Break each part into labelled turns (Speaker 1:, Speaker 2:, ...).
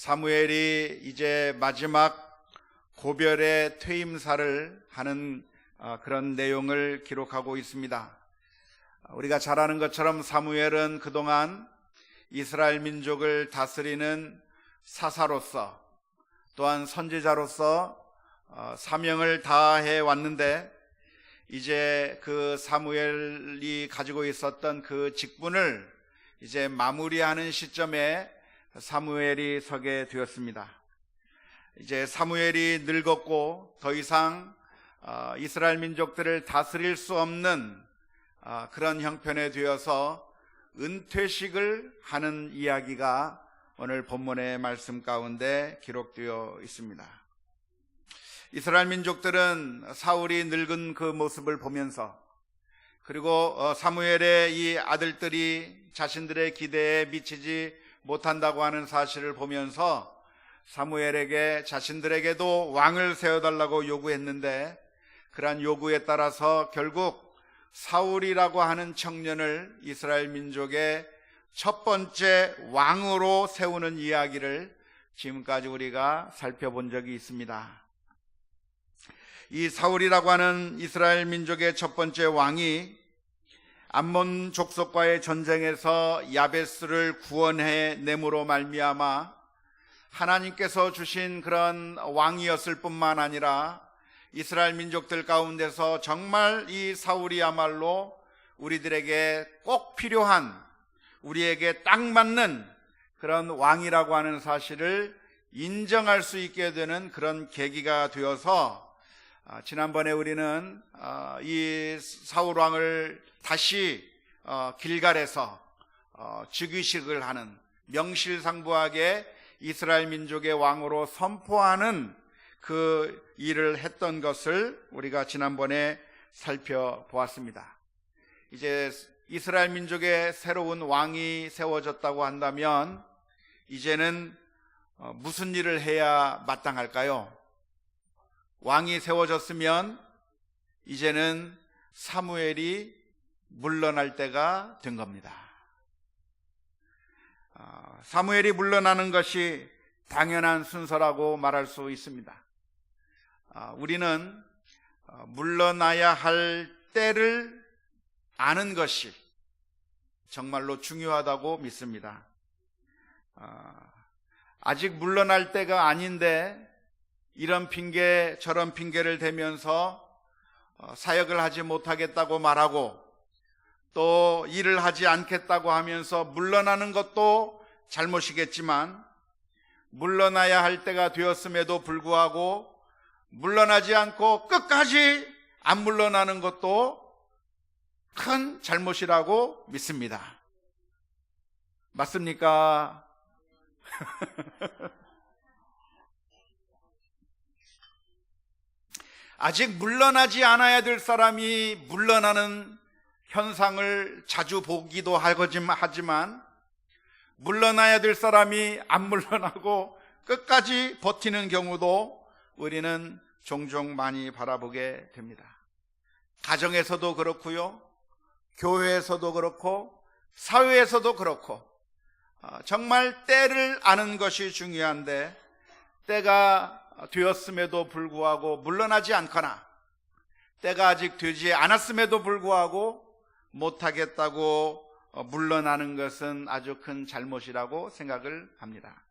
Speaker 1: 사무엘이 이제 마지막 고별의 퇴임사를 하는 그런 내용을 기록하고 있습니다. 우리가 잘 아는 것처럼 사무엘은 그동안 이스라엘 민족을 다스리는 사사로서 또한 선지자로서 사명을 다해 왔는데, 이제 그 사무엘이 가지고 있었던 그 직분을 이제 마무리하는 시점에 사무엘이 서게 되었습니다. 이제 사무엘이 늙었고 더 이상 이스라엘 민족들을 다스릴 수 없는 그런 형편에 되어서 은퇴식을 하는 이야기가 오늘 본문의 말씀 가운데 기록되어 있습니다. 이스라엘 민족들은 사울이 늙은 그 모습을 보면서, 그리고 사무엘의 이 아들들이 자신들의 기대에 미치지 못한다고 하는 사실을 보면서 사무엘에게 자신들에게도 왕을 세워달라고 요구했는데, 그러한 요구에 따라서 결국 사울이라고 하는 청년을 이스라엘 민족의 첫 번째 왕으로 세우는 이야기를 지금까지 우리가 살펴본 적이 있습니다. 이 사울이라고 하는 이스라엘 민족의 첫 번째 왕이 암몬 족속과의 전쟁에서 야베스를 구원해 내므로 말미암아 하나님께서 주신 그런 왕이었을 뿐만 아니라 이스라엘 민족들 가운데서 정말 이 사울이야말로 우리들에게 꼭 필요한, 우리에게 딱 맞는 그런 왕이라고 하는 사실을 인정할 수 있게 되는 그런 계기가 되어서, 지난번에 우리는 이 사울 왕을 다시 길갈에서 즉위식을 하는, 명실상부하게 이스라엘 민족의 왕으로 선포하는 그 일을 했던 것을 우리가 지난번에 살펴보았습니다. 이제 이스라엘 민족의 새로운 왕이 세워졌다고 한다면 이제는 무슨 일을 해야 마땅할까요? 왕이 세워졌으면 이제는 사무엘이 물러날 때가 된 겁니다. 사무엘이 물러나는 것이 당연한 순서라고 말할 수 있습니다. 우리는 물러나야 할 때를 아는 것이 정말로 중요하다고 믿습니다. 아직 물러날 때가 아닌데 이런 핑계 저런 핑계를 대면서 사역을 하지 못하겠다고 말하고 또 일을 하지 않겠다고 하면서 물러나는 것도 잘못이겠지만, 물러나야 할 때가 되었음에도 불구하고 물러나지 않고 끝까지 안 물러나는 것도 큰 잘못이라고 믿습니다. 맞습니까? 아직 물러나지 않아야 될 사람이 물러나는 현상을 자주 보기도 하지만, 물러나야 될 사람이 안 물러나고 끝까지 버티는 경우도 우리는 종종 많이 바라보게 됩니다. 가정에서도 그렇고요, 교회에서도 그렇고, 사회에서도 그렇고, 정말 때를 아는 것이 중요한데, 때가 되었음에도 불구하고 물러나지 않거나, 때가 아직 되지 않았음에도 불구하고 못하겠다고 물러나는 것은 아주 큰 잘못이라고 생각을 합니다.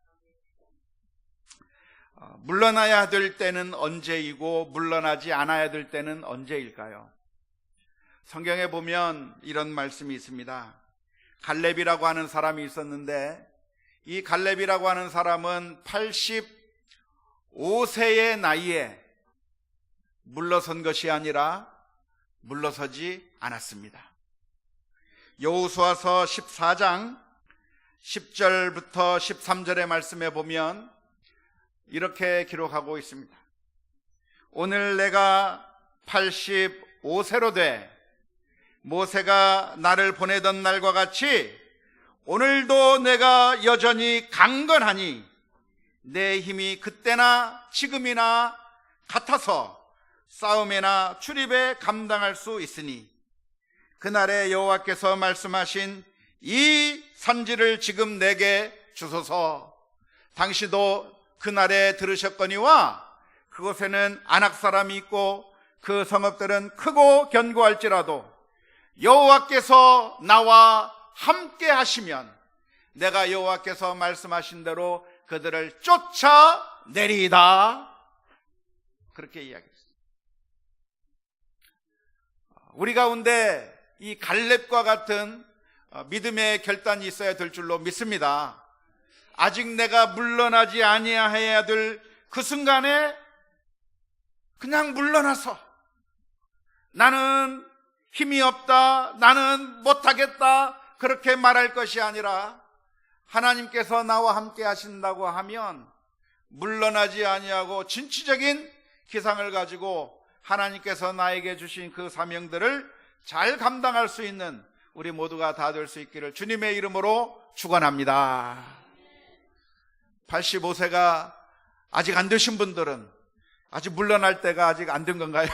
Speaker 1: 물러나야 될 때는 언제이고 물러나지 않아야 될 때는 언제일까요? 성경에 보면 이런 말씀이 있습니다. 갈렙이라고 하는 사람이 있었는데, 이 갈렙이라고 하는 사람은 85세의 나이에 물러선 것이 아니라 물러서지 않았습니다. 여호수아서 14장 10절부터 13절의 말씀에 보면 이렇게 기록하고 있습니다. 오늘 내가 85세로 돼 모세가 나를 보내던 날과 같이 오늘도 내가 여전히 강건하니 내 힘이 그때나 지금이나 같아서 싸움이나 출입에 감당할 수 있으니 그날에 여호와께서 말씀하신 이 산지를 지금 내게 주소서. 당시도 그날에 들으셨거니와 그곳에는 안악 사람이 있고 그 성읍들은 크고 견고할지라도 여호와께서 나와 함께 하시면 내가 여호와께서 말씀하신 대로 그들을 쫓아내리이다. 그렇게 이야기했습니다. 우리 가운데 이 갈렙과 같은 믿음의 결단이 있어야 될 줄로 믿습니다. 아직 내가 물러나지 아니해야 될 그 순간에 그냥 물러나서 나는 힘이 없다, 나는 못하겠다 그렇게 말할 것이 아니라 하나님께서 나와 함께 하신다고 하면 물러나지 아니하고 진취적인 기상을 가지고 하나님께서 나에게 주신 그 사명들을 잘 감당할 수 있는 우리 모두가 다 될 수 있기를 주님의 이름으로 축원합니다. 85세가 아직 안 되신 분들은 아직 물러날 때가 아직 안 된 건가요?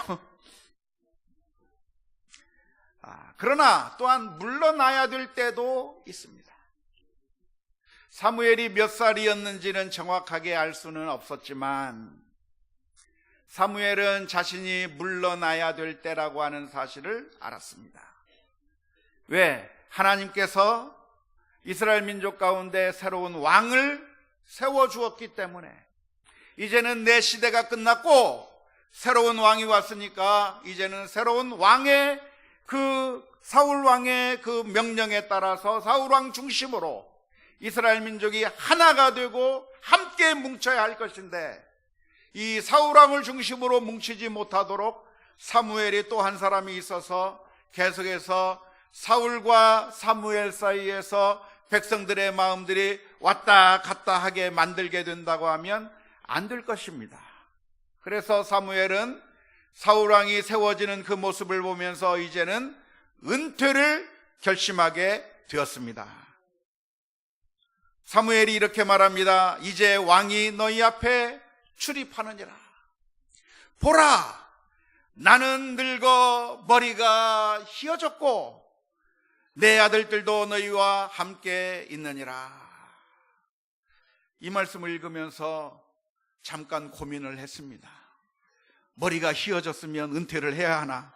Speaker 1: 그러나 또한 물러나야 될 때도 있습니다. 사무엘이 몇 살이었는지는 정확하게 알 수는 없었지만 사무엘은 자신이 물러나야 될 때라고 하는 사실을 알았습니다. 왜? 하나님께서 이스라엘 민족 가운데 새로운 왕을 세워주었기 때문에 이제는 내 시대가 끝났고 새로운 왕이 왔으니까 이제는 새로운 왕의 사울 왕의 그 명령에 따라서 사울 왕 중심으로 이스라엘 민족이 하나가 되고 함께 뭉쳐야 할 것인데 이 사울 왕을 중심으로 뭉치지 못하도록 사무엘이 또 한 사람이 있어서 계속해서 사울과 사무엘 사이에서 백성들의 마음들이 왔다 갔다 하게 만들게 된다고 하면 안 될 것입니다. 그래서 사무엘은 사울 왕이 세워지는 그 모습을 보면서 이제는 은퇴를 결심하게 되었습니다. 사무엘이 이렇게 말합니다. 이제 왕이 너희 앞에 출입하느니라. 보라, 나는 늙어 머리가 휘어졌고 내 아들들도 너희와 함께 있느니라. 이 말씀을 읽으면서 잠깐 고민을 했습니다. 머리가 휘어졌으면 은퇴를 해야 하나?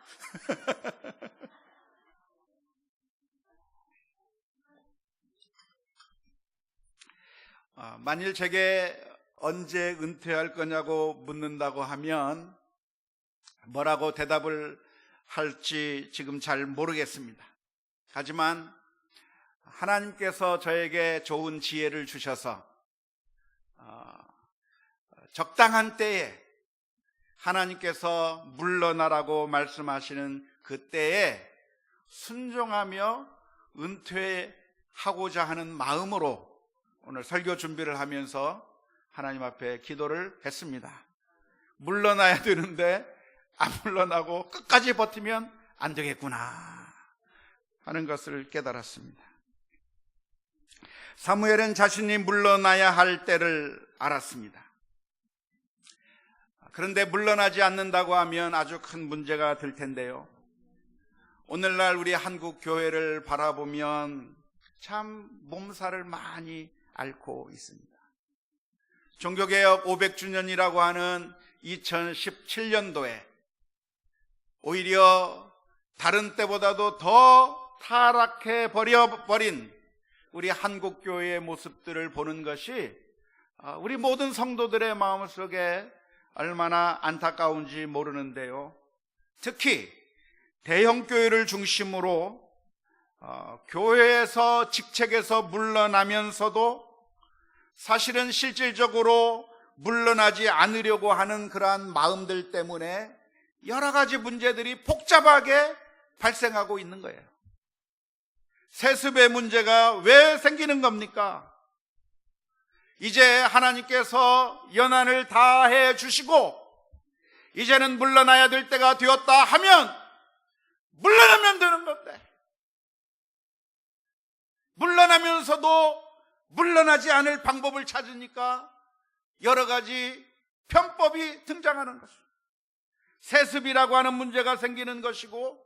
Speaker 1: 만일 제게 언제 은퇴할 거냐고 묻는다고 하면 뭐라고 대답을 할지 지금 잘 모르겠습니다. 하지만 하나님께서 저에게 좋은 지혜를 주셔서 적당한 때에 하나님께서 물러나라고 말씀하시는 그때에 순종하며 은퇴하고자 하는 마음으로 오늘 설교 준비를 하면서 하나님 앞에 기도를 했습니다. 물러나야 되는데 안 물러나고 끝까지 버티면 안 되겠구나 하는 것을 깨달았습니다. 사무엘은 자신이 물러나야 할 때를 알았습니다. 그런데 물러나지 않는다고 하면 아주 큰 문제가 될 텐데요. 오늘날 우리 한국 교회를 바라보면 참 몸살을 많이 앓고 있습니다. 종교개혁 500주년이라고 하는 2017년도에 오히려 다른 때보다도 더 타락해 버린 우리 한국교회의 모습들을 보는 것이 우리 모든 성도들의 마음속에 얼마나 안타까운지 모르는데요. 특히 대형교회를 중심으로 교회에서 직책에서 물러나면서도 사실은 실질적으로 물러나지 않으려고 하는 그러한 마음들 때문에 여러 가지 문제들이 복잡하게 발생하고 있는 거예요. 세습의 문제가 왜 생기는 겁니까? 이제 하나님께서 연한을 다 해주시고 이제는 물러나야 될 때가 되었다 하면 물러나면 되는 건데 물러나면서도 물러나지 않을 방법을 찾으니까 여러 가지 편법이 등장하는 것입니다. 세습이라고 하는 문제가 생기는 것이고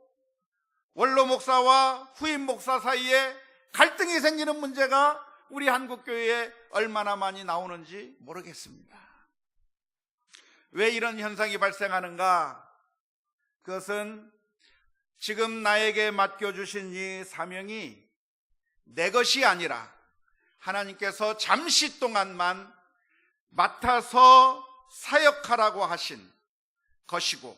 Speaker 1: 원로 목사와 후임 목사 사이에 갈등이 생기는 문제가 우리 한국교회에 얼마나 많이 나오는지 모르겠습니다. 왜 이런 현상이 발생하는가? 그것은 지금 나에게 맡겨주신 이 사명이 내 것이 아니라 하나님께서 잠시 동안만 맡아서 사역하라고 하신 것이고,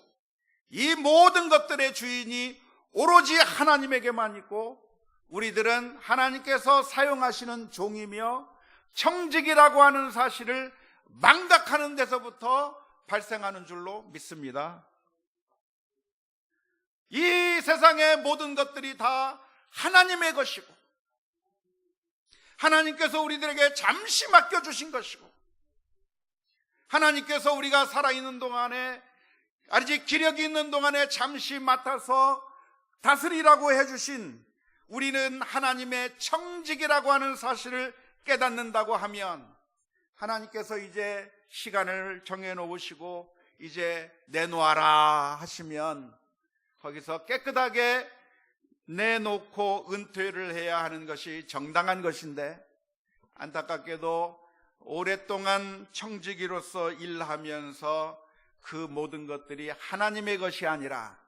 Speaker 1: 이 모든 것들의 주인이 오로지 하나님에게만 있고, 우리들은 하나님께서 사용하시는 종이며 청직이라고 하는 사실을 망각하는 데서부터 발생하는 줄로 믿습니다. 이 세상의 모든 것들이 다 하나님의 것이고, 하나님께서 우리들에게 잠시 맡겨주신 것이고, 하나님께서 우리가 살아있는 동안에, 아직 기력이 있는 동안에 잠시 맡아서 다스리라고 해주신, 우리는 하나님의 청직이라고 하는 사실을 깨닫는다고 하면, 하나님께서 이제 시간을 정해놓으시고 이제 내놓아라 하시면 거기서 깨끗하게 내놓고 은퇴를 해야 하는 것이 정당한 것인데, 안타깝게도 오랫동안 청지기로서 일하면서 그 모든 것들이 하나님의 것이 아니라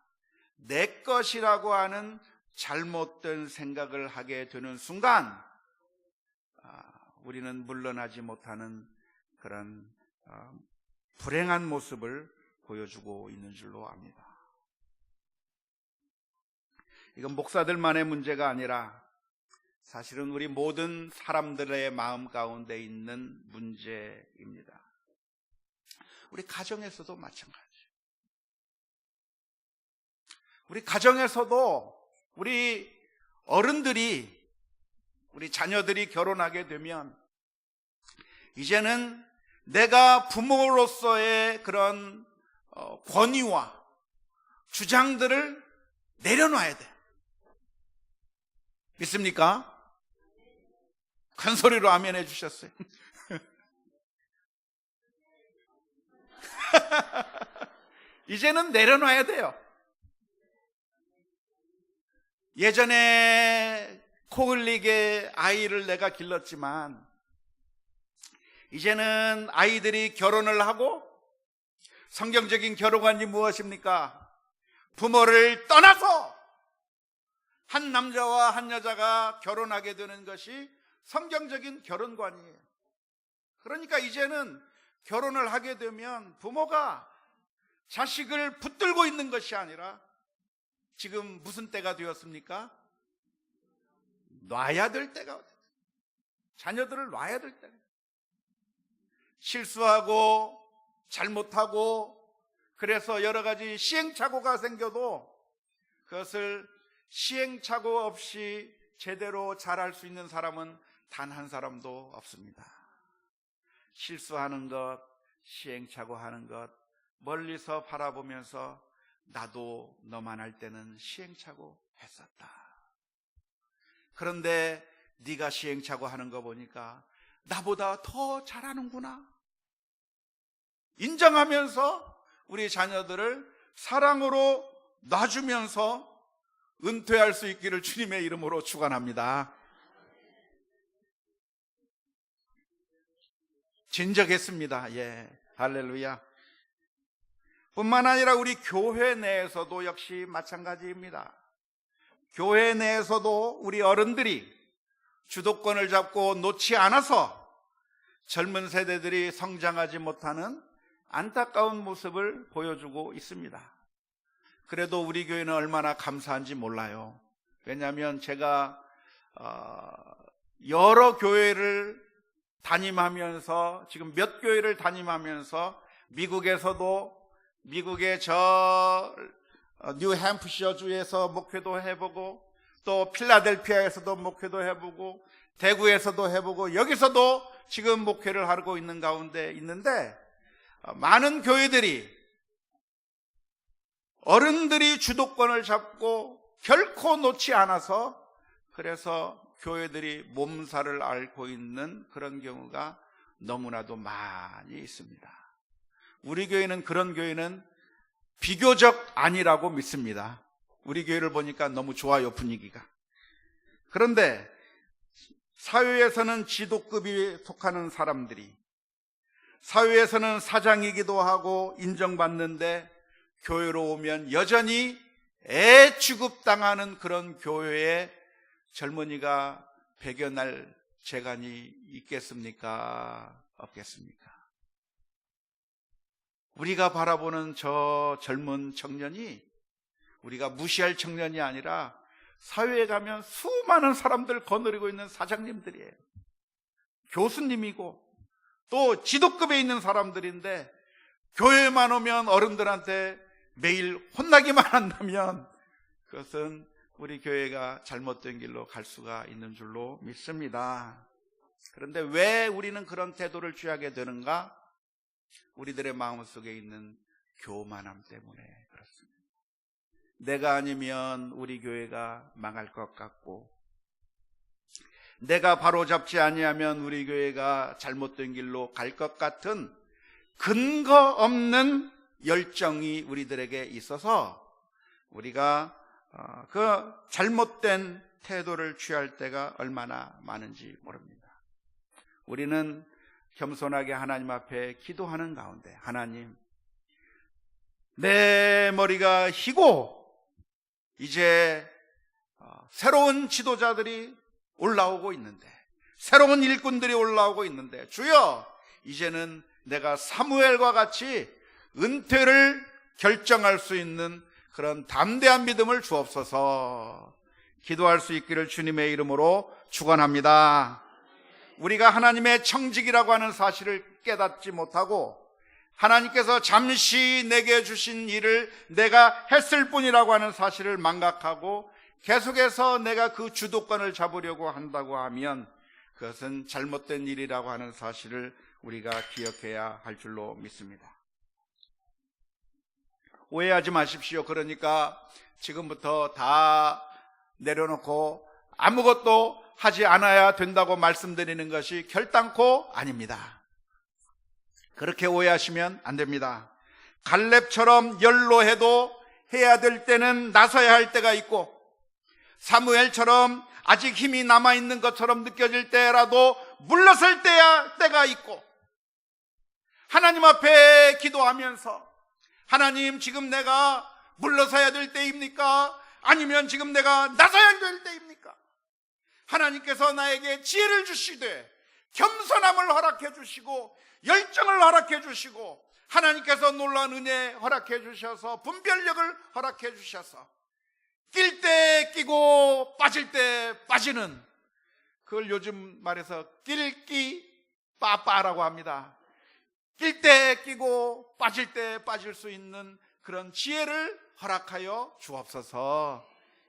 Speaker 1: 내 것이라고 하는 잘못된 생각을 하게 되는 순간 우리는 물러나지 못하는 그런 불행한 모습을 보여주고 있는 줄로 압니다. 이건 목사들만의 문제가 아니라 사실은 우리 모든 사람들의 마음 가운데 있는 문제입니다. 우리 가정에서도 마찬가지예요. 우리 가정에서도 우리 어른들이, 우리 자녀들이 결혼하게 되면 이제는 내가 부모로서의 그런 권위와 주장들을 내려놔야 돼. 믿습니까? 큰 소리로 아멘 해주셨어요. 이제는 내려놔야 돼요. 예전에 코 흘리게 아이를 내가 길렀지만 이제는 아이들이 결혼을 하고, 성경적인 결혼관이 무엇입니까? 부모를 떠나서 한 남자와 한 여자가 결혼하게 되는 것이 성경적인 결혼관이에요. 그러니까 이제는 결혼을 하게 되면 부모가 자식을 붙들고 있는 것이 아니라, 지금 무슨 때가 되었습니까? 놔야 될 때가 됐어요. 자녀들을 놔야 될 때가. 실수하고 잘못하고 그래서 여러 가지 시행착오가 생겨도 그것을 시행착오 없이 제대로 잘할 수 있는 사람은 단 한 사람도 없습니다. 실수하는 것, 시행착오 하는 것 멀리서 바라보면서 나도 너만 할 때는 시행착오 했었다. 그런데 네가 시행착오 하는 거 보니까 나보다 더 잘하는구나. 인정하면서 우리 자녀들을 사랑으로 놔주면서 은퇴할 수 있기를 주님의 이름으로 축원합니다. 진정했습니다. 예, 할렐루야. 뿐만 아니라 우리 교회 내에서도 역시 마찬가지입니다. 교회 내에서도 우리 어른들이 주도권을 잡고 놓지 않아서 젊은 세대들이 성장하지 못하는 안타까운 모습을 보여주고 있습니다. 그래도 우리 교회는 얼마나 감사한지 몰라요. 왜냐하면 제가 여러 교회를 담임하면서, 지금 몇 교회를 담임하면서 미국의 저 뉴햄프셔 주에서 목회도 해보고, 또 필라델피아에서도 목회도 해보고, 대구에서도 해보고, 여기서도 지금 목회를 하고 있는 가운데 있는데, 많은 교회들이 어른들이 주도권을 잡고 결코 놓지 않아서, 그래서 교회들이 몸살을 앓고 있는 그런 경우가 너무나도 많이 있습니다. 우리 교회는 그런 교회는 비교적 아니라고 믿습니다. 우리 교회를 보니까 너무 좋아요, 분위기가. 그런데 사회에서는 지도급이 속하는 사람들이, 사회에서는 사장이기도 하고 인정받는데 교회로 오면 여전히 애 취급당하는 그런 교회에 젊은이가 배겨날 재간이 있겠습니까? 없겠습니까? 우리가 바라보는 저 젊은 청년이 우리가 무시할 청년이 아니라 사회에 가면 수많은 사람들 거느리고 있는 사장님들이에요. 교수님이고 또 지도급에 있는 사람들인데 교회만 오면 어른들한테 매일 혼나기만 한다면 그것은 우리 교회가 잘못된 길로 갈 수가 있는 줄로 믿습니다. 그런데 왜 우리는 그런 태도를 취하게 되는가? 우리들의 마음속에 있는 교만함 때문에 그렇습니다. 내가 아니면 우리 교회가 망할 것 같고, 내가 바로잡지 아니하면 우리 교회가 잘못된 길로 갈 것 같은 근거 없는 열정이 우리들에게 있어서 우리가 그 잘못된 태도를 취할 때가 얼마나 많은지 모릅니다. 우리는 겸손하게 하나님 앞에 기도하는 가운데, 하나님, 내 머리가 희고 이제 새로운 지도자들이 올라오고 있는데, 새로운 일꾼들이 올라오고 있는데, 주여, 이제는 내가 사무엘과 같이 은퇴를 결정할 수 있는 그런 담대한 믿음을 주옵소서. 기도할 수 있기를 주님의 이름으로 축원합니다. 우리가 하나님의 청직이라고 하는 사실을 깨닫지 못하고 하나님께서 잠시 내게 주신 일을 내가 했을 뿐이라고 하는 사실을 망각하고 계속해서 내가 그 주도권을 잡으려고 한다고 하면 그것은 잘못된 일이라고 하는 사실을 우리가 기억해야 할 줄로 믿습니다. 오해하지 마십시오. 그러니까 지금부터 다 내려놓고 아무것도 하지 않아야 된다고 말씀드리는 것이 결단코 아닙니다. 그렇게 오해하시면 안 됩니다. 갈렙처럼 연로해도 해야 될 때는 나서야 할 때가 있고, 사무엘처럼 아직 힘이 남아있는 것처럼 느껴질 때라도 물러설 때가 있고, 하나님 앞에 기도하면서 하나님, 지금 내가 물러서야 될 때입니까? 아니면 지금 내가 나서야 될 때입니까? 하나님께서 나에게 지혜를 주시되 겸손함을 허락해 주시고 열정을 허락해 주시고 하나님께서 놀라운 은혜 허락해 주셔서 분별력을 허락해 주셔서 낄 때 끼고 빠질 때 빠지는, 그걸 요즘 말해서 낄끼 빠빠라고 합니다. 낄 때 끼고 빠질 때 빠질 수 있는 그런 지혜를 허락하여 주옵소서.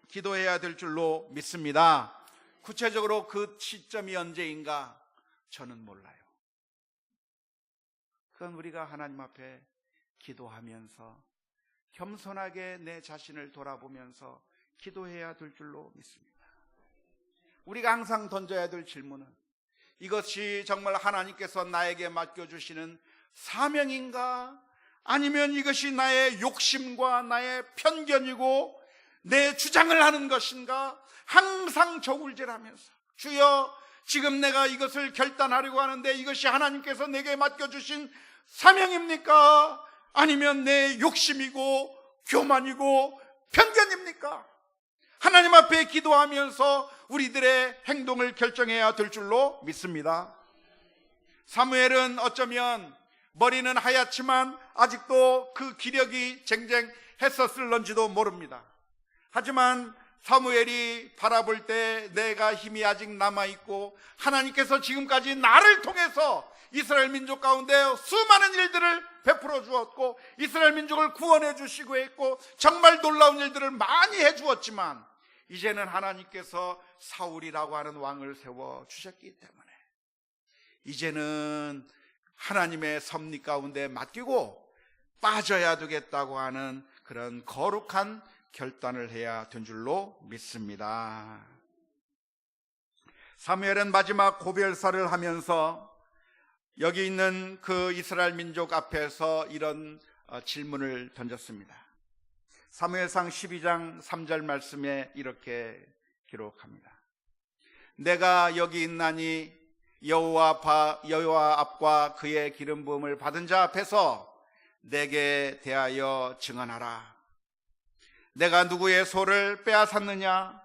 Speaker 1: 기도해야 될 줄로 믿습니다. 구체적으로 그 시점이 언제인가 저는 몰라요. 그건 우리가 하나님 앞에 기도하면서 겸손하게 내 자신을 돌아보면서 기도해야 될 줄로 믿습니다. 우리가 항상 던져야 될 질문은 이것이 정말 하나님께서 나에게 맡겨주시는 사명인가? 아니면 이것이 나의 욕심과 나의 편견이고 내 주장을 하는 것인가? 항상 저울질하면서 주여, 지금 내가 이것을 결단하려고 하는데 이것이 하나님께서 내게 맡겨주신 사명입니까? 아니면 내 욕심이고 교만이고 편견입니까? 하나님 앞에 기도하면서 우리들의 행동을 결정해야 될 줄로 믿습니다. 사무엘은 어쩌면 머리는 하얗지만 아직도 그 기력이 쟁쟁했었을런지도 모릅니다. 하지만 사무엘이 바라볼 때 내가 힘이 아직 남아있고 하나님께서 지금까지 나를 통해서 이스라엘 민족 가운데 수많은 일들을 베풀어 주었고 이스라엘 민족을 구원해 주시고 했고 정말 놀라운 일들을 많이 해 주었지만 이제는 하나님께서 사울이라고 하는 왕을 세워 주셨기 때문에 이제는 하나님의 섭리 가운데 맡기고 빠져야 되겠다고 하는 그런 거룩한 결단을 해야 된 줄로 믿습니다. 사무엘은 마지막 고별사를 하면서 여기 있는 그 이스라엘 민족 앞에서 이런 질문을 던졌습니다. 사무엘상 12장 3절 말씀에 이렇게 기록합니다. 내가 여기 있나니 여호와 앞과 그의 기름 부음을 받은 자 앞에서 내게 대하여 증언하라. 내가 누구의 소를 빼앗았느냐?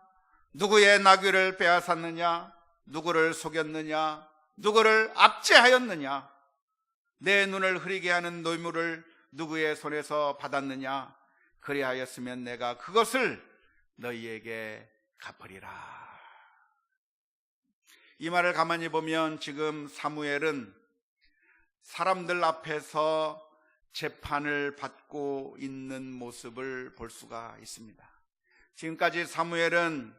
Speaker 1: 누구의 나귀를 빼앗았느냐? 누구를 속였느냐? 누구를 압제하였느냐? 내 눈을 흐리게 하는 뇌물을 누구의 손에서 받았느냐? 그리하였으면 내가 그것을 너희에게 갚으리라. 이 말을 가만히 보면 지금 사무엘은 사람들 앞에서 재판을 받고 있는 모습을 볼 수가 있습니다. 지금까지 사무엘은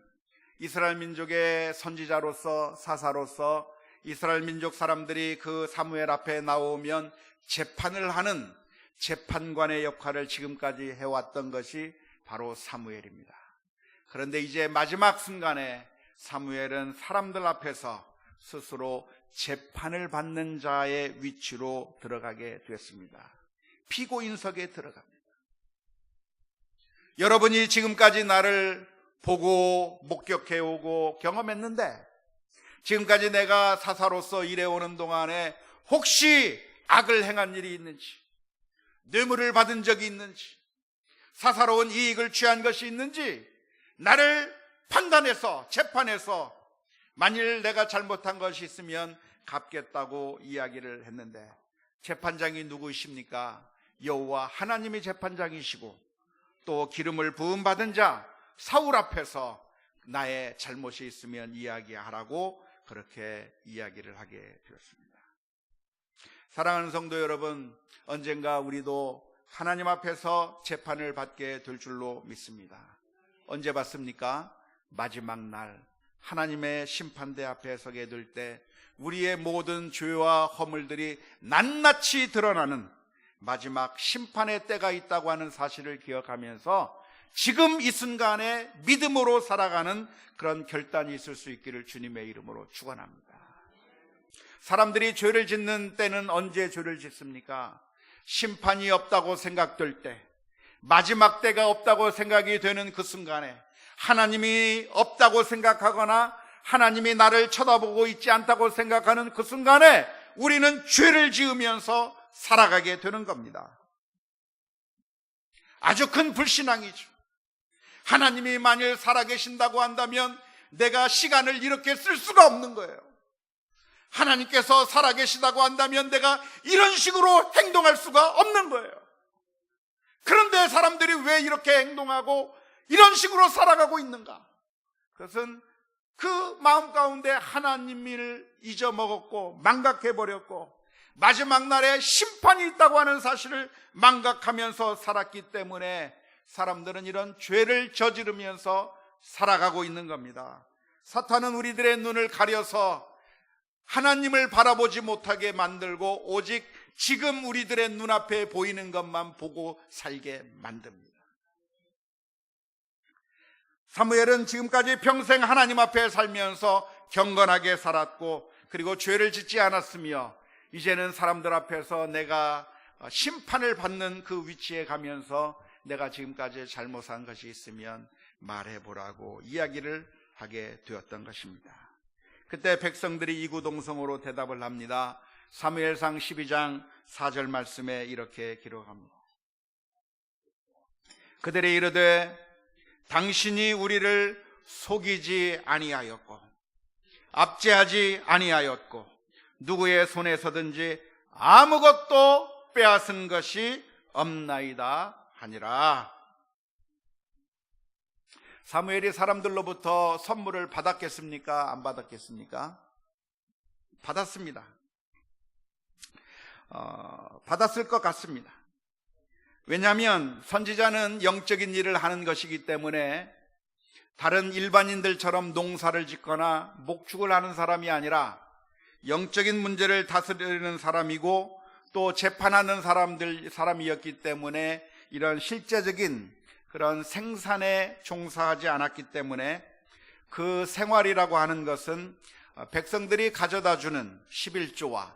Speaker 1: 이스라엘 민족의 선지자로서, 사사로서 이스라엘 민족 사람들이 그 사무엘 앞에 나오면 재판을 하는 재판관의 역할을 지금까지 해왔던 것이 바로 사무엘입니다. 그런데 이제 마지막 순간에 사무엘은 사람들 앞에서 스스로 재판을 받는 자의 위치로 들어가게 됐습니다. 피고인석에 들어갑니다. 여러분이 지금까지 나를 보고 목격해오고 경험했는데, 지금까지 내가 사사로서 일해오는 동안에 혹시 악을 행한 일이 있는지, 뇌물을 받은 적이 있는지, 사사로운 이익을 취한 것이 있는지 나를 판단해서 재판해서 만일 내가 잘못한 것이 있으면 갚겠다고 이야기를 했는데, 재판장이 누구이십니까? 여호와 하나님이 재판장이시고 또 기름을 부음받은 자 사울 앞에서 나의 잘못이 있으면 이야기하라고 그렇게 이야기를 하게 되었습니다. 사랑하는 성도 여러분, 언젠가 우리도 하나님 앞에서 재판을 받게 될 줄로 믿습니다. 언제 받습니까? 마지막 날 하나님의 심판대 앞에 서게 될 때 우리의 모든 죄와 허물들이 낱낱이 드러나는 마지막 심판의 때가 있다고 하는 사실을 기억하면서 지금 이 순간에 믿음으로 살아가는 그런 결단이 있을 수 있기를 주님의 이름으로 축원합니다. 사람들이 죄를 짓는 때는 언제 죄를 짓습니까? 심판이 없다고 생각될 때, 마지막 때가 없다고 생각이 되는 그 순간에, 하나님이 없다고 생각하거나 하나님이 나를 쳐다보고 있지 않다고 생각하는 그 순간에 우리는 죄를 지으면서 살아가게 되는 겁니다. 아주 큰 불신앙이죠. 하나님이 만일 살아계신다고 한다면 내가 시간을 이렇게 쓸 수가 없는 거예요. 하나님께서 살아계시다고 한다면 내가 이런 식으로 행동할 수가 없는 거예요. 그런데 사람들이 왜 이렇게 행동하고 이런 식으로 살아가고 있는가? 그것은 그 마음 가운데 하나님을 잊어먹었고 망각해버렸고 마지막 날에 심판이 있다고 하는 사실을 망각하면서 살았기 때문에 사람들은 이런 죄를 저지르면서 살아가고 있는 겁니다. 사탄은 우리들의 눈을 가려서 하나님을 바라보지 못하게 만들고 오직 지금 우리들의 눈앞에 보이는 것만 보고 살게 만듭니다. 사무엘은 지금까지 평생 하나님 앞에 살면서 경건하게 살았고 그리고 죄를 짓지 않았으며 이제는 사람들 앞에서 내가 심판을 받는 그 위치에 가면서 내가 지금까지 잘못한 것이 있으면 말해보라고 이야기를 하게 되었던 것입니다. 그때 백성들이 이구동성으로 대답을 합니다. 사무엘상 12장 4절 말씀에 이렇게 기록합니다. 그들이 이르되 당신이 우리를 속이지 아니하였고 압제하지 아니하였고 누구의 손에서든지 아무것도 빼앗은 것이 없나이다 하니라. 사무엘이 사람들로부터 선물을 받았겠습니까? 안 받았겠습니까? 받았습니다. 받았을 것 같습니다. 왜냐하면 선지자는 영적인 일을 하는 것이기 때문에 다른 일반인들처럼 농사를 짓거나 목축을 하는 사람이 아니라 영적인 문제를 다스리는 사람이고 또 재판하는 사람이었기 때문에 이런 실제적인 그런 생산에 종사하지 않았기 때문에 그 생활이라고 하는 것은 백성들이 가져다 주는 11조와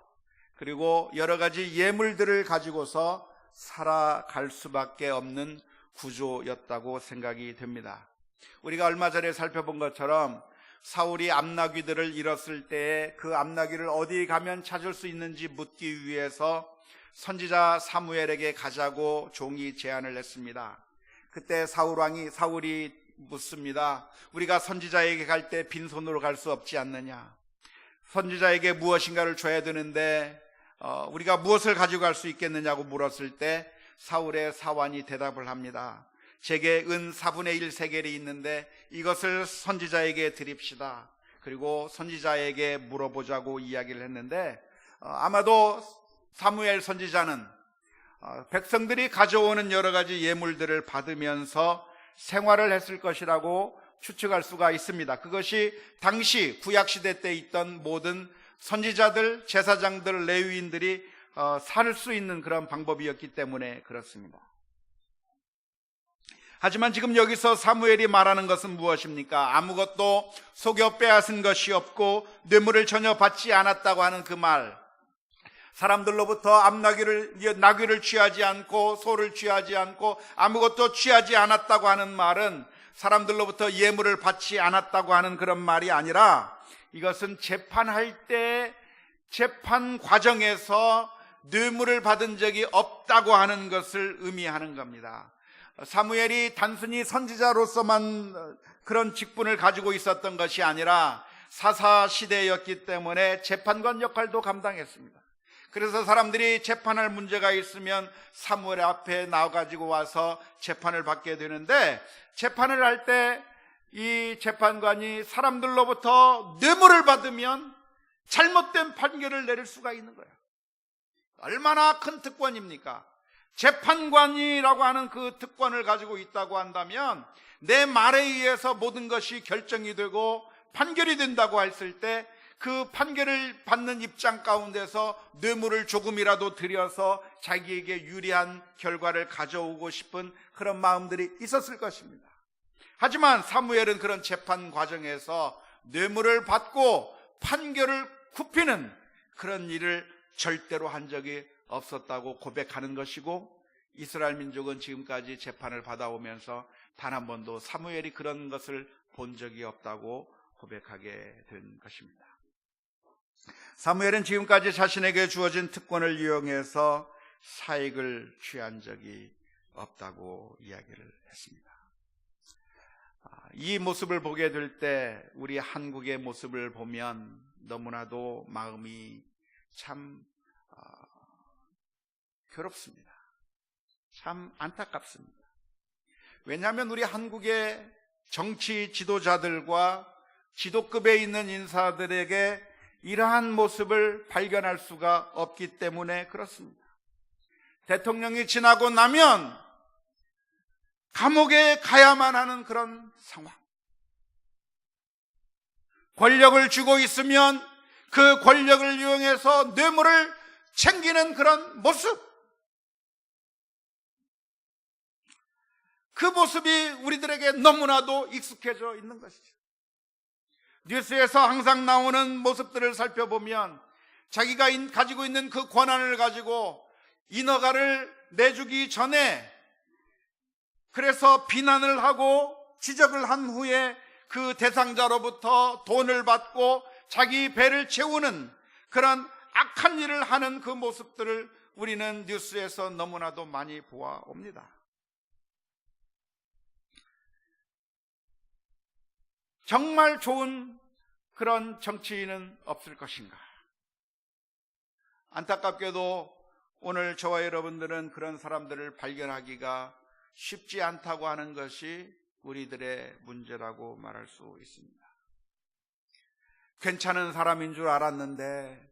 Speaker 1: 그리고 여러 가지 예물들을 가지고서 살아갈 수밖에 없는 구조였다고 생각이 됩니다. 우리가 얼마 전에 살펴본 것처럼 사울이 암나귀들을 잃었을 때에 그 암나귀를 어디 가면 찾을 수 있는지 묻기 위해서 선지자 사무엘에게 가자고 종이 제안을 했습니다. 그때 사울이 묻습니다. 우리가 선지자에게 갈 때 빈손으로 갈 수 없지 않느냐? 선지자에게 무엇인가를 줘야 되는데 우리가 무엇을 가지고 갈 수 있겠느냐고 물었을 때 사울의 사환이 대답을 합니다. 제게 은 4분의 1 세겔이 있는데 이것을 선지자에게 드립시다. 그리고 선지자에게 물어보자고 이야기를 했는데 아마도 사무엘 선지자는 백성들이 가져오는 여러 가지 예물들을 받으면서 생활을 했을 것이라고 추측할 수가 있습니다. 그것이 당시 구약시대 때 있던 모든 선지자들, 제사장들, 레위인들이 살 수 있는 그런 방법이었기 때문에 그렇습니다. 하지만 지금 여기서 사무엘이 말하는 것은 무엇입니까? 아무것도 속여 빼앗은 것이 없고 뇌물을 전혀 받지 않았다고 하는 그 말, 사람들로부터 나귀를 취하지 않고 소를 취하지 않고 아무것도 취하지 않았다고 하는 말은 사람들로부터 예물을 받지 않았다고 하는 그런 말이 아니라 이것은 재판할 때 재판 과정에서 뇌물을 받은 적이 없다고 하는 것을 의미하는 겁니다. 사무엘이 단순히 선지자로서만 그런 직분을 가지고 있었던 것이 아니라 사사시대였기 때문에 재판관 역할도 감당했습니다. 그래서 사람들이 재판할 문제가 있으면 사무엘 앞에 나와가지고 와서 재판을 받게 되는데, 재판을 할 때 이 재판관이 사람들로부터 뇌물을 받으면 잘못된 판결을 내릴 수가 있는 거예요. 얼마나 큰 특권입니까? 재판관이라고 하는 그 특권을 가지고 있다고 한다면 내 말에 의해서 모든 것이 결정이 되고 판결이 된다고 했을 때 그 판결을 받는 입장 가운데서 뇌물을 조금이라도 들여서 자기에게 유리한 결과를 가져오고 싶은 그런 마음들이 있었을 것입니다. 하지만 사무엘은 그런 재판 과정에서 뇌물을 받고 판결을 굽히는 그런 일을 절대로 한 적이 없었다고 고백하는 것이고, 이스라엘 민족은 지금까지 재판을 받아오면서 단 한 번도 사무엘이 그런 것을 본 적이 없다고 고백하게 된 것입니다. 사무엘은 지금까지 자신에게 주어진 특권을 이용해서 사익을 취한 적이 없다고 이야기를 했습니다. 이 모습을 보게 될 때 우리 한국의 모습을 보면 너무나도 마음이 참 괴롭습니다. 참 안타깝습니다. 왜냐하면 우리 한국의 정치 지도자들과 지도급에 있는 인사들에게 이러한 모습을 발견할 수가 없기 때문에 그렇습니다. 대통령이 지나고 나면 감옥에 가야만 하는 그런 상황, 권력을 쥐고 있으면 그 권력을 이용해서 뇌물을 챙기는 그런 모습, 그 모습이 우리들에게 너무나도 익숙해져 있는 것이죠. 뉴스에서 항상 나오는 모습들을 살펴보면 자기가 가지고 있는 그 권한을 가지고 인허가를 내주기 전에, 그래서 비난을 하고 지적을 한 후에 그 대상자로부터 돈을 받고 자기 배를 채우는 그런 악한 일을 하는 그 모습들을 우리는 뉴스에서 너무나도 많이 보아옵니다. 정말 좋은 그런 정치인은 없을 것인가? 안타깝게도 오늘 저와 여러분들은 그런 사람들을 발견하기가 쉽지 않다고 하는 것이 우리들의 문제라고 말할 수 있습니다. 괜찮은 사람인 줄 알았는데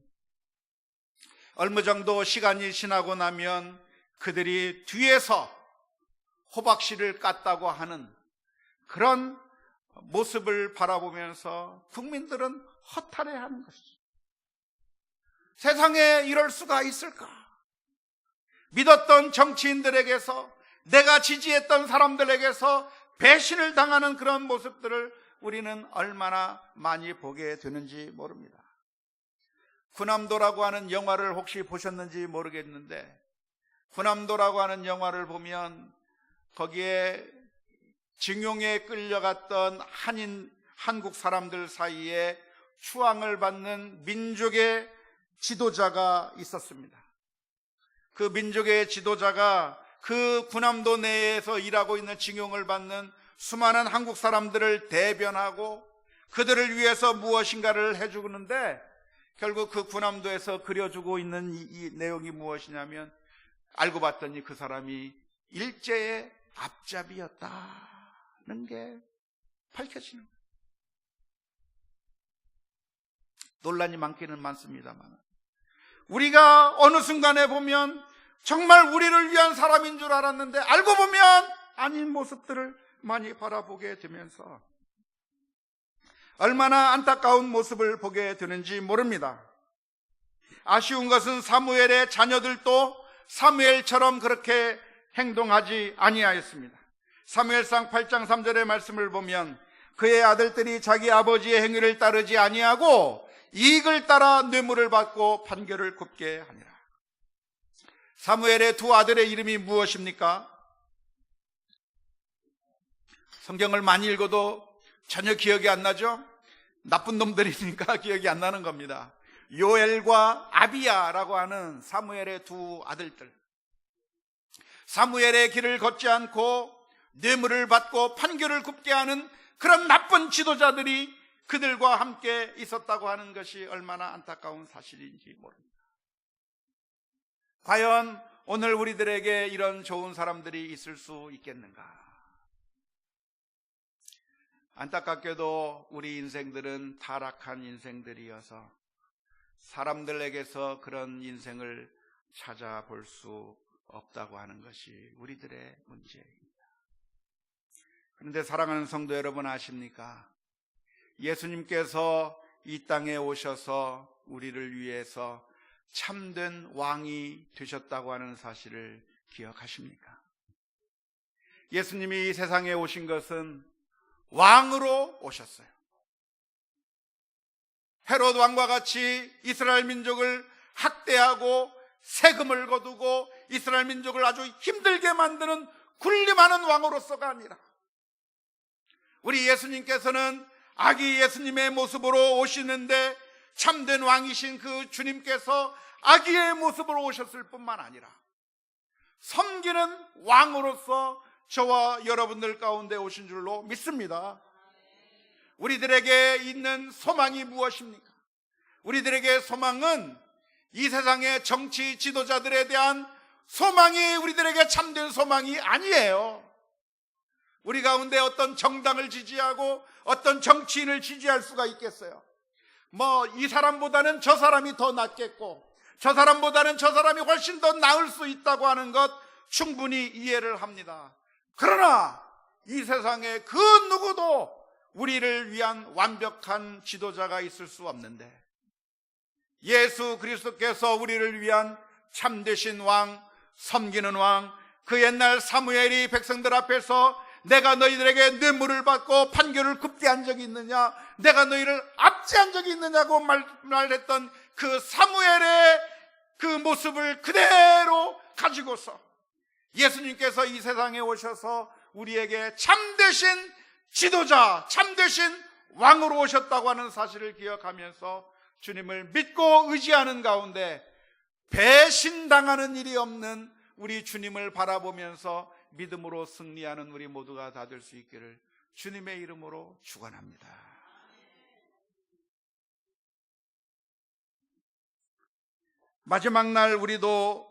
Speaker 1: 얼마 정도 시간이 지나고 나면 그들이 뒤에서 호박씨를 깠다고 하는 그런 모습을 바라보면서 국민들은 허탈해하는 것이죠. 세상에 이럴 수가 있을까? 믿었던 정치인들에게서, 내가 지지했던 사람들에게서 배신을 당하는 그런 모습들을 우리는 얼마나 많이 보게 되는지 모릅니다. 군함도라고 하는 영화를 혹시 보셨는지 모르겠는데, 군함도라고 하는 영화를 보면 거기에 징용에 끌려갔던 한국 사람들 사이에 추앙을 받는 민족의 지도자가 있었습니다. 그 민족의 지도자가 그 군함도 내에서 일하고 있는 징용을 받는 수많은 한국 사람들을 대변하고 그들을 위해서 무엇인가를 해주는데, 결국 그 군함도에서 그려주고 있는 이 내용이 무엇이냐면, 알고 봤더니 그 사람이 일제의 앞잡이였다는 게 밝혀지는 거예요. 논란이 많기는 많습니다만, 우리가 어느 순간에 보면 정말 우리를 위한 사람인 줄 알았는데 알고 보면 아닌 모습들을 많이 바라보게 되면서 얼마나 안타까운 모습을 보게 되는지 모릅니다. 아쉬운 것은 사무엘의 자녀들도 사무엘처럼 그렇게 행동하지 아니하였습니다. 사무엘상 8장 3절의 말씀을 보면 그의 아들들이 자기 아버지의 행위를 따르지 아니하고 이익을 따라 뇌물을 받고 판결을 굽게 하니라. 사무엘의 두 아들의 이름이 무엇입니까? 성경을 많이 읽어도 전혀 기억이 안 나죠? 나쁜 놈들이니까 기억이 안 나는 겁니다. 요엘과 아비야라고 하는 사무엘의 두 아들들. 사무엘의 길을 걷지 않고 뇌물을 받고 판결을 굽게 하는 그런 나쁜 지도자들이 그들과 함께 있었다고 하는 것이 얼마나 안타까운 사실인지 모릅니다. 과연 오늘 우리들에게 이런 좋은 사람들이 있을 수 있겠는가? 안타깝게도 우리 인생들은 타락한 인생들이어서 사람들에게서 그런 인생을 찾아볼 수 없다고 하는 것이 우리들의 문제입니다. 그런데 사랑하는 성도 여러분, 아십니까? 예수님께서 이 땅에 오셔서 우리를 위해서 참된 왕이 되셨다고 하는 사실을 기억하십니까? 예수님이 이 세상에 오신 것은 왕으로 오셨어요. 헤롯 왕과 같이 이스라엘 민족을 학대하고 세금을 거두고 이스라엘 민족을 아주 힘들게 만드는 군림하는 왕으로서가 아니라, 우리 예수님께서는 아기 예수님의 모습으로 오시는데 참된 왕이신 그 주님께서 아기의 모습으로 오셨을 뿐만 아니라 섬기는 왕으로서 저와 여러분들 가운데 오신 줄로 믿습니다. 우리들에게 있는 소망이 무엇입니까? 우리들에게 소망은 이 세상의 정치 지도자들에 대한 소망이 우리들에게 참된 소망이 아니에요. 우리 가운데 어떤 정당을 지지하고 어떤 정치인을 지지할 수가 있겠어요? 이 사람보다는 저 사람이 더 낫겠고 저 사람보다는 저 사람이 훨씬 더 나을 수 있다고 하는 것 충분히 이해를 합니다. 그러나 이 세상에 그 누구도 우리를 위한 완벽한 지도자가 있을 수 없는데, 예수 그리스도께서 우리를 위한 참되신 왕, 섬기는 왕, 그 옛날 사무엘이 백성들 앞에서 내가 너희들에게 뇌물을 받고 판결을 굽게 한 적이 있느냐, 내가 너희를 압제한 적이 있느냐고 말했던 그 사무엘의 그 모습을 그대로 가지고서 예수님께서 이 세상에 오셔서 우리에게 참되신 지도자, 참되신 왕으로 오셨다고 하는 사실을 기억하면서 주님을 믿고 의지하는 가운데 배신당하는 일이 없는 우리 주님을 바라보면서 믿음으로 승리하는 우리 모두가 다 될 수 있기를 주님의 이름으로 축원합니다. 마지막 날 우리도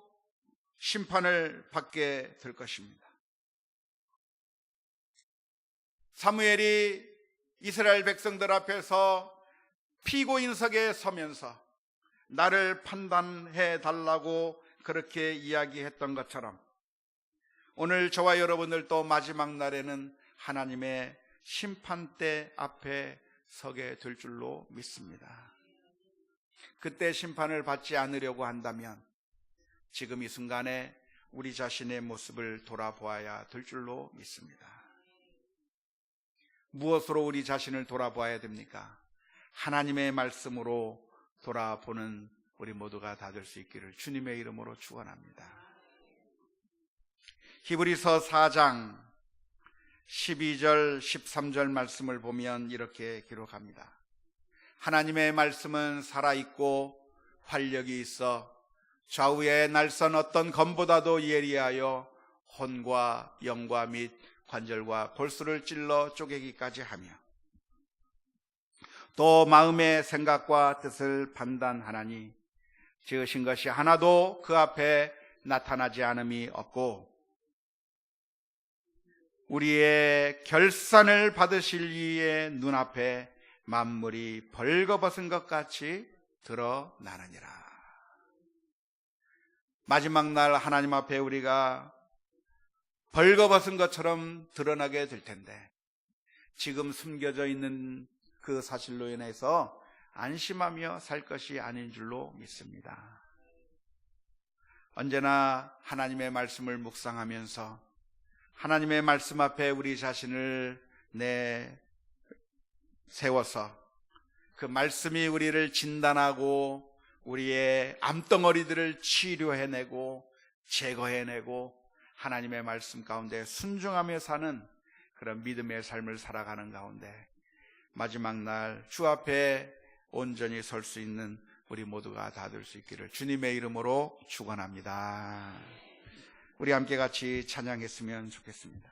Speaker 1: 심판을 받게 될 것입니다. 사무엘이 이스라엘 백성들 앞에서 피고인석에 서면서 나를 판단해 달라고 그렇게 이야기했던 것처럼 오늘 저와 여러분들도 마지막 날에는 하나님의 심판대 앞에 서게 될 줄로 믿습니다. 그때 심판을 받지 않으려고 한다면 지금 이 순간에 우리 자신의 모습을 돌아보아야 될 줄로 믿습니다. 무엇으로 우리 자신을 돌아보아야 됩니까? 하나님의 말씀으로 돌아보는 우리 모두가 다 될 수 있기를 주님의 이름으로 축원합니다. 히브리서 4장 12절, 13절 말씀을 보면 이렇게 기록합니다. 하나님의 말씀은 살아있고 활력이 있어 좌우에 날선 어떤 검보다도 예리하여 혼과 영과 및 관절과 골수를 찔러 쪼개기까지 하며 또 마음의 생각과 뜻을 판단하나니 지으신 것이 하나도 그 앞에 나타나지 않음이 없고 우리의 결산을 받으실 이의 눈앞에 만물이 벌거벗은 것 같이 드러나느니라. 마지막 날 하나님 앞에 우리가 벌거벗은 것처럼 드러나게 될 텐데 지금 숨겨져 있는 그 사실로 인해서 안심하며 살 것이 아닌 줄로 믿습니다. 언제나 하나님의 말씀을 묵상하면서 하나님의 말씀 앞에 우리 자신을 세워서 그 말씀이 우리를 진단하고 우리의 암덩어리들을 치료해내고 제거해내고 하나님의 말씀 가운데 순종하며 사는 그런 믿음의 삶을 살아가는 가운데 마지막 날 주 앞에 온전히 설 수 있는 우리 모두가 다 될 수 있기를 주님의 이름으로 축원합니다. 우리 함께 같이 찬양했으면 좋겠습니다.